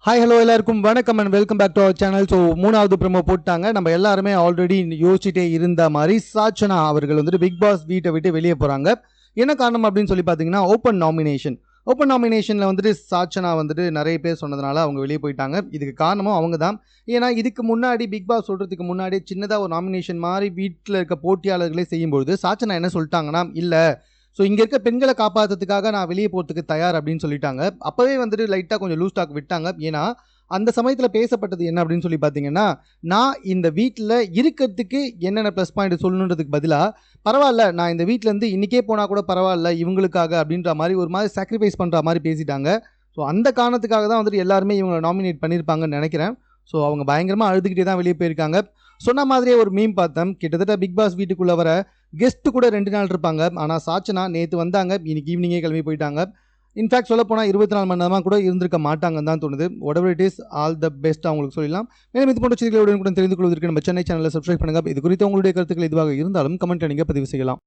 Hi hello எல்லாருக்கும் வணக்கம் and welcome back to our channel. So மூணாவது ப்ரோமோ போட்டாங்க. நம்ம எல்லாருமே ஆல்ரெடி யோசிச்சுட்டே இருந்த மாதிரி சாச்சனா அவர்கள் வந்துட்டு பிக் பாஸ் வீட்டை விட்டு வெளியே போகிறாங்க. என்ன காரணம் அப்படின்னு சொல்லி பார்த்தீங்கன்னா ஓப்பன் நாமினேஷனில் வந்துட்டு சாச்சனா வந்துட்டு நிறைய பேர் சொன்னதுனால அவங்க வெளியே போயிட்டாங்க. இதுக்கு காரணமும் அவங்க தான். ஏன்னா இதுக்கு முன்னாடி பிக் பாஸ் சொல்கிறதுக்கு முன்னாடி சின்னதாக ஒரு நாமினேஷன் மாதிரி வீட்டில் இருக்க போட்டியாளர்களே செய்யும்பொழுது சாச்சனா என்ன சொல்லிட்டாங்கன்னா, இல்லை ஸோ இங்கே இருக்க பெண்களை காப்பாற்றுறதுக்காக நான் வெளியே போகிறதுக்கு தயார் அப்படின்னு சொல்லிட்டாங்க. அப்போவே வந்துட்டு லைட்டாக கொஞ்சம் லூஸ் டாக் விட்டாங்க. ஏன்னா அந்த சமயத்தில் பேசப்பட்டது என்ன அப்படின்னு சொல்லி பார்த்தீங்கன்னா, நான் இந்த வீட்டில் இருக்கிறதுக்கு என்னென்ன ப்ளஸ் பாயிண்ட் சொல்லணுன்றதுக்கு பதிலாக பரவாயில்ல, நான் இந்த வீட்டிலேருந்து இன்றைக்கே போனால் கூட பரவாயில்ல இவங்களுக்காக அப்படின்ற மாதிரி ஒரு மாதிரி சாக்ரிஃபைஸ் பண்ணுற மாதிரி பேசிட்டாங்க. ஸோ அந்த காரணத்துக்காக தான் வந்துட்டு எல்லாருமே இவங்களை நாமினேட் பண்ணியிருப்பாங்கன்னு நினைக்கிறேன். ஸோ அவங்க பயங்கரமாக அழுதுகிட்டே தான் வெளியே போயிருக்காங்க. சொன்ன மாதிரியே ஒரு மீம் பார்த்தேன். கிட்டத்தட்ட பிக் பாஸ் வீட்டுக்குள்ளே வர கெஸ்ட் கூட 2 நாள் இருப்பாங்க. ஆனால் சாச்சனா நேற்று வந்தாங்க, இன்னைக்கு ஈவினிங்கே கிளம்பி போயிட்டாங்க. இன்ஃபேக்ட் சொல்ல போனால் 24 மணி நேரமாக கூட இருந்திருக்க மாட்டாங்கன்னு தான் தோணுது. whatever it is, all the best அவங்களுக்கு சொல்லலாம். மேலும் இது போன்ற செய்திகளுடன் கூட தெரிந்து கொள்வதற்கு நம்ம சென்னை சேனலில் சப்ஸ்கிரைப் பண்ணுங்கள். இது குறித்து உங்களுடைய கருத்துக்கள் எதுவாக இருந்தாலும் கமெண்ட்டில் நீங்கள் பதிவு செய்யலாம்.